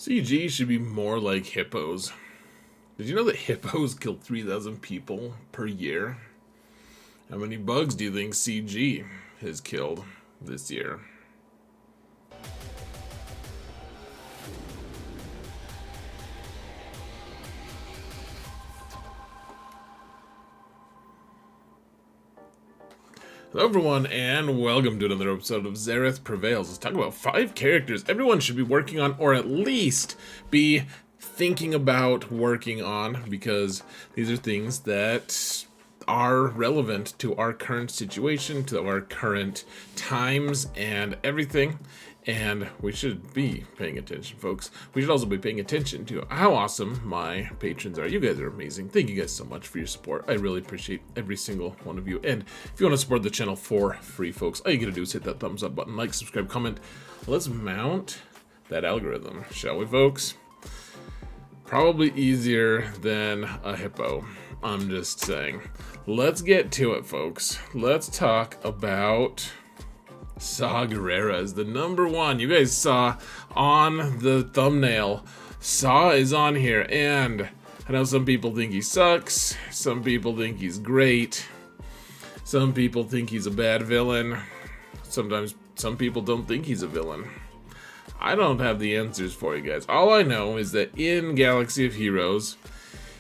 CG should be more like hippos. Did you know that hippos kill 3,000 people per year? How many bugs do you think CG has killed this year? Hello everyone, and welcome to another episode of Xerath Prevails. Let's talk about 5 characters everyone should be working on, or at least be thinking about working on, because these are things that are relevant to our current situation, to our current times, and everything. And we should be paying attention, folks. We should also be paying attention to how awesome my patrons are. You guys are amazing. Thank you guys so much for your support. I really appreciate every single one of you. And if you want to support the channel for free, folks, all you gotta do is hit that thumbs up button, like, subscribe, comment. Let's mount that algorithm, shall we, folks? Probably easier than a hippo. I'm just saying. Let's get to it, folks. Let's talk about Guerrera is the number one. You guys saw on the thumbnail, Saw is on here, and I know some people think he sucks, some people think he's great, some people think he's a bad villain, sometimes some people don't think he's a villain. I don't have the answers for you guys. All I know is that in Galaxy of Heroes,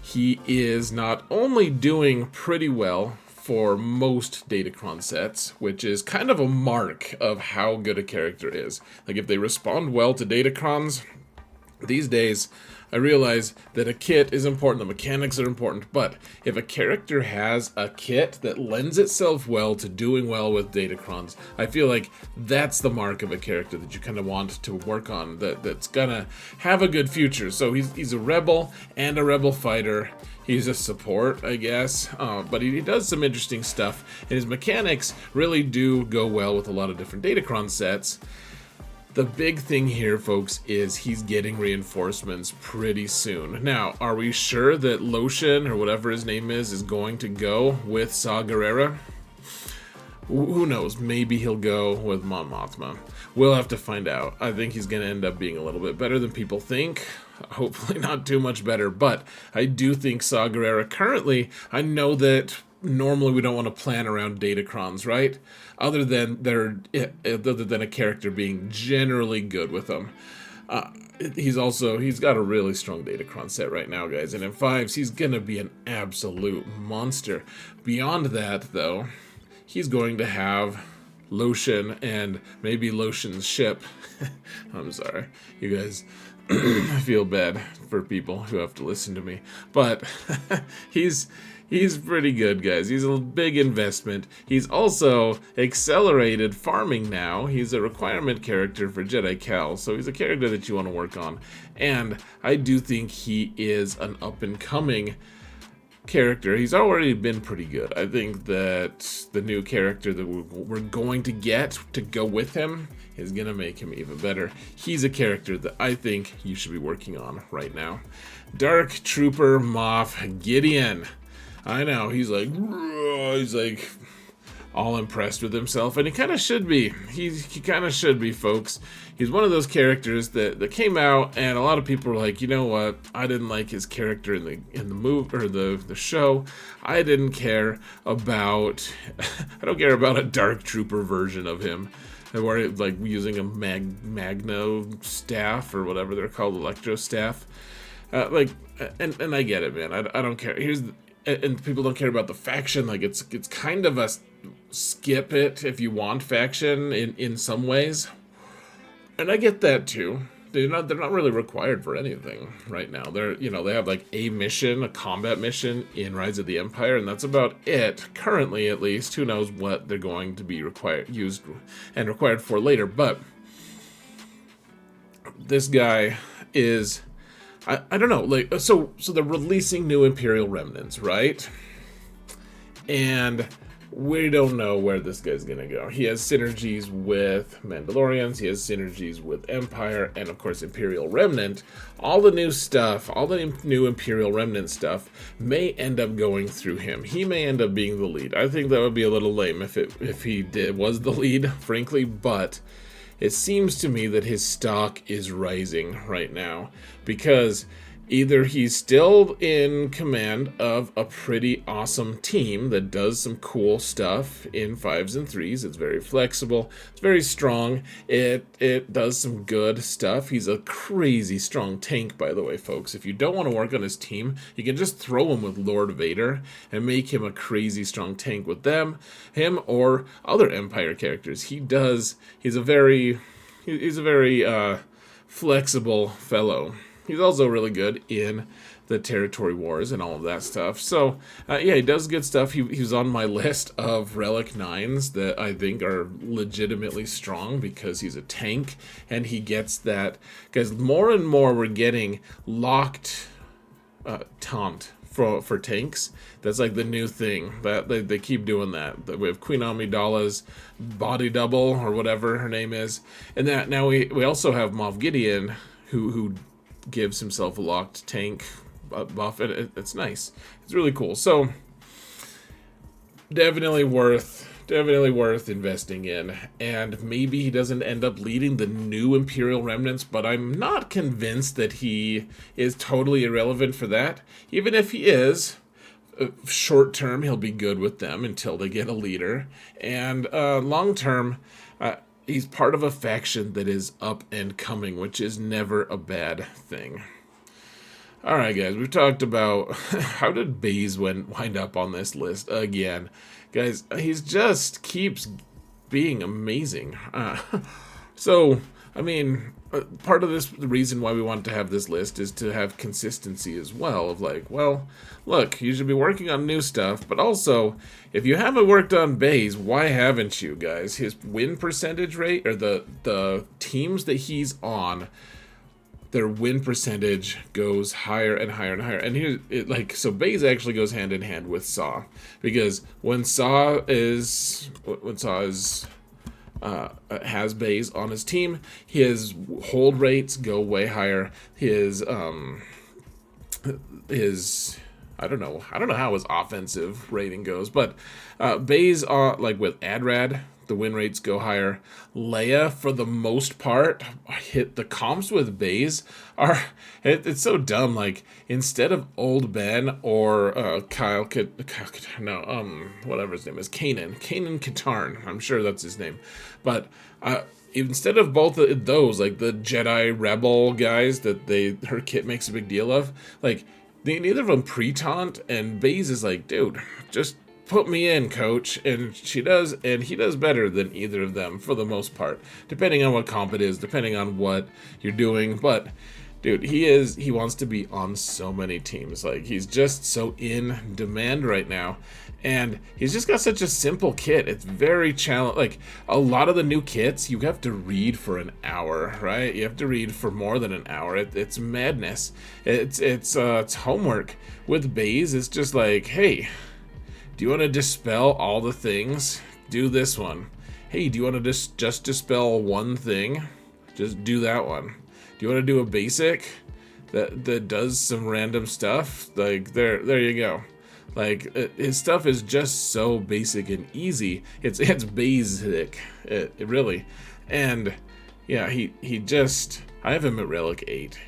he is not only doing pretty well for most Datacron sets, which is kind of a mark of how good a character is. Like, if they respond well to Datacrons, these days, I realize that a kit is important, the mechanics are important, but if a character has a kit that lends itself well to doing well with Datacrons, I feel like that's the mark of a character that you kind of want to work on, that's gonna have a good future. So he's a rebel and a rebel fighter. He's a support, I guess, but he does some interesting stuff, and his mechanics really do go well with a lot of different Datacron sets. The big thing here, folks, is he's getting reinforcements pretty soon. Now, are we sure that Lotion, or whatever his name is going to go with Guerrera? Who knows? Maybe he'll go with Mothma. We'll have to find out. I think he's going to end up being a little bit better than people think. Hopefully not too much better, but I do think Guerrera currently, I know that normally we don't want to plan around Datacrons, right? Other than a character being generally good with them. He's got a really strong Datacron set right now, guys, and in 5s, he's going to be an absolute monster. Beyond that, though, he's going to have Lotion and maybe Lotion's ship. I'm sorry, you guys. I feel bad for people who have to listen to me, but he's pretty good, guys. He's a big investment. He's also accelerated farming now. He's a requirement character for Jedi Cal, so he's a character that you want to work on. And I do think he is an up-and-coming character. He's already been pretty good. I think that the new character that we're going to get to go with him is going to make him even better. He's a character that I think you should be working on right now. Dark Trooper Moth Gideon. I know, he's like all impressed with himself, and he kind of should be. He kind of should be, folks. He's one of those characters that came out, and a lot of people were like, you know what? I didn't like his character in the movie or the show. I didn't care about. I don't care about a Dark Trooper version of him, where like using a magno staff or whatever they're called, electro staff. And I get it, man. I don't care. And people don't care about the faction. Like, it's kind of a skip it if you want faction in some ways, and I get that too. They're not really required for anything right now. They have like a mission, a combat mission in Rise of the Empire, and that's about it currently, at least. Who knows what they're going to be used for later? But this guy is. I don't know, like, so they're releasing new Imperial remnants, right? And we don't know where this guy's gonna go. He has synergies with Mandalorians, he has synergies with Empire, and of course Imperial Remnant. All the new stuff, all the new Imperial Remnant stuff may end up going through him. He may end up being the lead. I think that would be a little lame if he was the lead, frankly, but it seems to me that his stock is rising right now, because either he's still in command of a pretty awesome team that does some cool stuff in 5s and 3s. It's very flexible. It's very strong. It does some good stuff. He's a crazy strong tank, by the way, folks. If you don't want to work on his team, you can just throw him with Lord Vader and make him a crazy strong tank with him or other Empire characters. He's a very flexible fellow. He's also really good in the territory wars and all of that stuff. So, yeah, he does good stuff. He was on my list of Relic 9s that I think are legitimately strong because he's a tank, and he gets that. Because more and more we're getting locked taunt for tanks. That's like the new thing. That they keep doing that. We have Queen Amidala's body double, or whatever her name is. And that now we also have Moth Gideon, who gives himself a locked tank buff. It's nice. It's really cool. So definitely worth investing in. And maybe he doesn't end up leading the new Imperial Remnants, but I'm not convinced that he is totally irrelevant for that. Even if he is, short term he'll be good with them until they get a leader, and long term he's part of a faction that is up and coming, which is never a bad thing. Alright guys, we've talked about how did Baze wind up on this list again. Guys, he just keeps being amazing. So, I mean, part of the reason why we want to have this list is to have consistency as well, of like, well, look, you should be working on new stuff, but also, if you haven't worked on Baze, why haven't you, guys? His win percentage rate, or the teams that he's on, their win percentage goes higher and higher and higher. And here, so Baze actually goes hand in hand with Saw, because when Saw has Baze on his team, his hold rates go way higher. His I don't know how his offensive rating goes, but Baze, like with Adrad, the win rates go higher. Leia, for the most part, hit the comps with Baze are it's so dumb. Like, instead of Old Ben or whatever his name is, Kanan Katarn, I'm sure that's his name, but instead of both of those, like the Jedi Rebel guys that her kit makes a big deal of, like, neither of them pre-taunt, and Baze is like, dude, just put me in, coach, and she does, and he does better than either of them for the most part, depending on what comp it is, depending on what you're doing. But dude, he wants to be on so many teams. Like, he's just so in demand right now, and he's just got such a simple kit. It's very challenging. Like, a lot of the new kits, you have to read for an hour, right? You have to read for more than an hour. It's madness. It's homework. With Baze, it's just like, hey, do you want to dispel all the things? Do this one. Hey, do you want to just dispel one thing? Just do that one. Do you want to do a basic that does some random stuff? Like, there you go. Like, his stuff is just so basic and easy. It's basic, it really. And yeah, he just, I have him at Relic 8.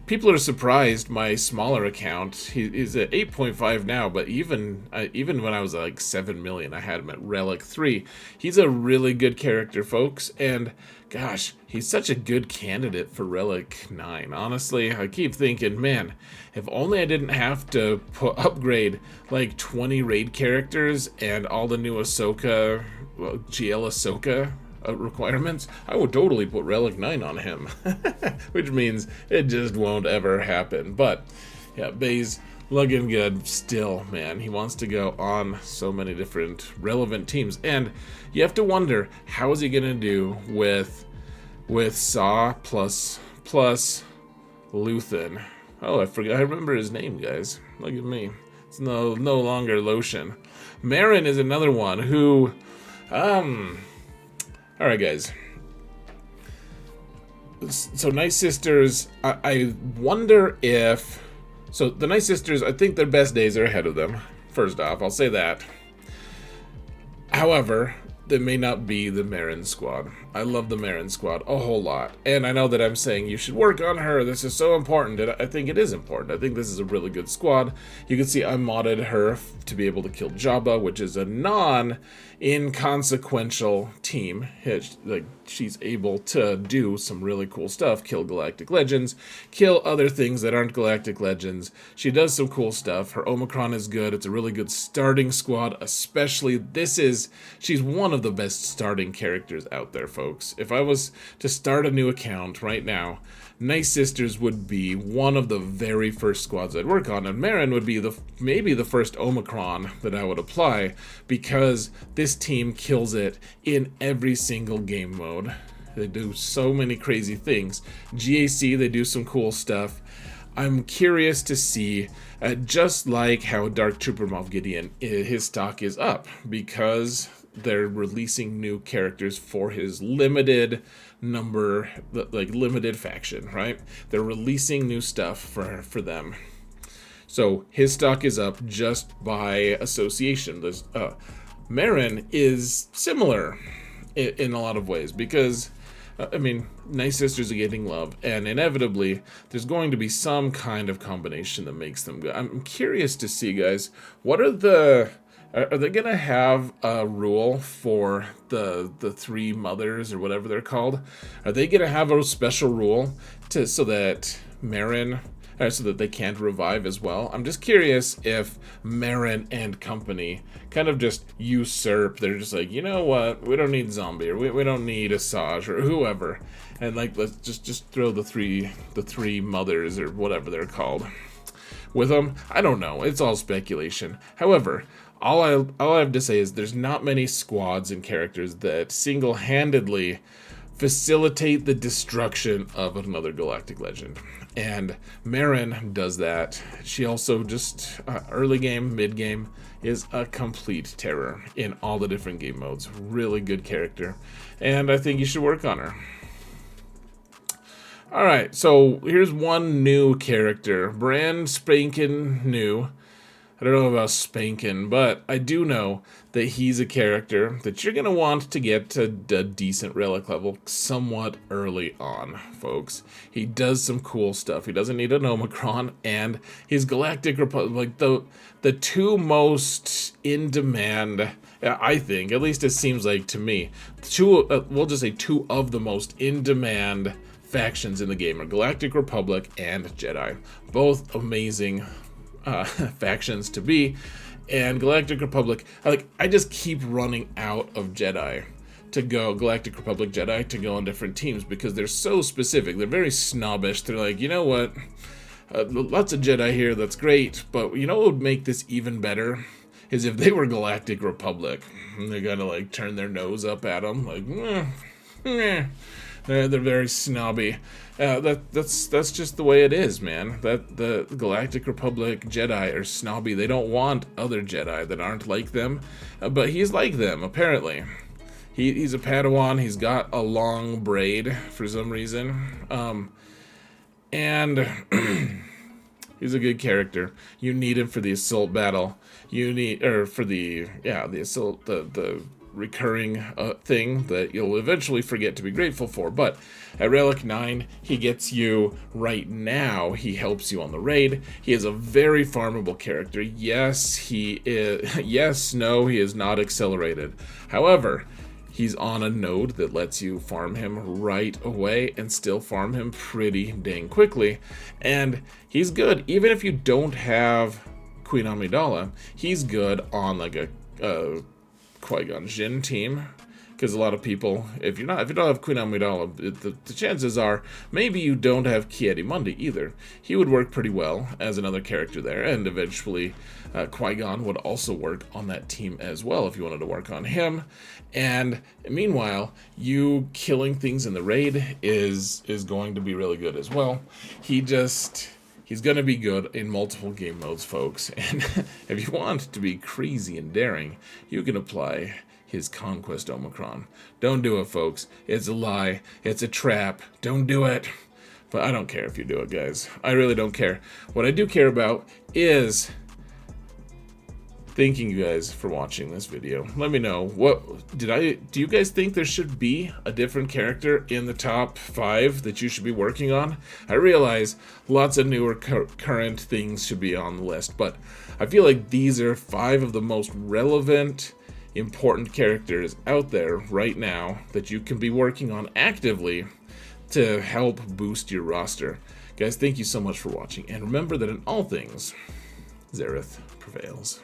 People are surprised my smaller account. He's at 8.5 now, but even when I was at like 7 million, I had him at Relic 3. He's a really good character, folks, and gosh, he's such a good candidate for Relic 9. Honestly, I keep thinking, man, if only I didn't have to upgrade like 20 raid characters and all the new GL Ahsoka requirements, I would totally put Relic 9 on him. Which means it just won't ever happen. But yeah, Baze looking good still, man. He wants to go on so many different relevant teams, and you have to wonder, how is he gonna do with Saw plus Luthen? Oh, I forgot. I remember his name, guys. Look at me. It's no longer Lotion. Marin is another one who alright, guys. So Night Sisters, I wonder if... So the Night Sisters, I think their best days are ahead of them. First off, I'll say that. However, that may not be the Marin squad. I love the Marin squad a whole lot. And I know that I'm saying you should work on her. This is so important. And I think it is important. I think this is a really good squad. You can see I modded her to be able to kill Jabba, which is a non-inconsequential team. Like, she's able to do some really cool stuff. Kill Galactic Legends. Kill other things that aren't Galactic Legends. She does some cool stuff. Her Omicron is good. It's a really good starting squad, especially she's one of the best starting characters out there, folks. If I was to start a new account right now, Nice Sisters would be one of the very first squads I'd work on, and Marin would be maybe the first Omicron that I would apply, because this team kills it in every single game mode. They do so many crazy things. GAC, they do some cool stuff. I'm curious to see, just like how Dark Trooper Moth Gideon, his stock is up, because they're releasing new characters for his limited number, like limited faction, right? They're releasing new stuff for them. So his stock is up just by association. Marin is similar in a lot of ways, because I mean, Nice Sisters are getting love, and inevitably there's going to be some kind of combination that makes them good. I'm curious to see, guys, what are they gonna have a rule for the three mothers or whatever they're called? Are they gonna have a special rule so that Marin, so that they can't revive as well? I'm just curious if Marin and company kind of just usurp. They're just like, you know what? We don't need Zombie, or we don't need Asajj or whoever, and like let's just throw the three mothers or whatever they're called with them. I don't know. It's all speculation. However, all I have to say is there's not many squads and characters that single-handedly facilitate the destruction of another Galactic Legend. And Marin does that. She also just, early game, mid game, is a complete terror in all the different game modes. Really good character. And I think you should work on her. Alright, so here's one new character. Brand spankin' new. I don't know about Spankin, but I do know that he's a character that you're going to want to get to a decent relic level somewhat early on, folks. He does some cool stuff. He doesn't need an Omicron, and his Galactic Republic, like the two most in demand, I think, at least it seems like to me, we'll just say two of the most in demand factions in the game are Galactic Republic and Jedi. Both amazing factions to be, and Galactic Republic, I just keep running out of Jedi to go, Galactic Republic Jedi to go on different teams, because they're so specific. They're very snobbish. They're like, you know what, lots of Jedi here, that's great, but you know what would make this even better is if they were Galactic Republic. And they gotta like turn their nose up at them, like, they're very snobby. That's just the way it is, man. That the Galactic Republic Jedi are snobby. They don't want other Jedi that aren't like them, but he's like them apparently. He's a Padawan. He's got a long braid for some reason, and he's a good character. You need him for the assault battle. For the assault, the recurring thing that you'll eventually forget to be grateful for. But at Relic 9, he gets you right now. He helps you on the raid. He is a very farmable character. Yes, he is. Yes, no, he is not accelerated. However, he's on a node that lets you farm him right away and still farm him pretty dang quickly. And he's good. Even if you don't have Queen Amidala, he's good on like a Qui-Gon Jinn team, because a lot of people, if you don't have Queen Amidala, the chances are maybe you don't have Ki-Adi-Mundi either. He would work pretty well as another character there, and eventually Qui-Gon would also work on that team as well if you wanted to work on him. And meanwhile, you killing things in the raid is going to be really good as well. He's going to be good in multiple game modes, folks. And if you want to be crazy and daring, you can apply his Conquest Omicron. Don't do it, folks. It's a lie. It's a trap. Don't do it. But I don't care if you do it, guys. I really don't care. What I do care about is thanking you guys for watching this video. Let me know, do you guys think there should be a different character in the top 5 that you should be working on? I realize lots of newer current things should be on the list, but I feel like these are 5 of the most relevant, important characters out there right now that you can be working on actively to help boost your roster. Guys, thank you so much for watching, and remember that in all things, Xerath prevails.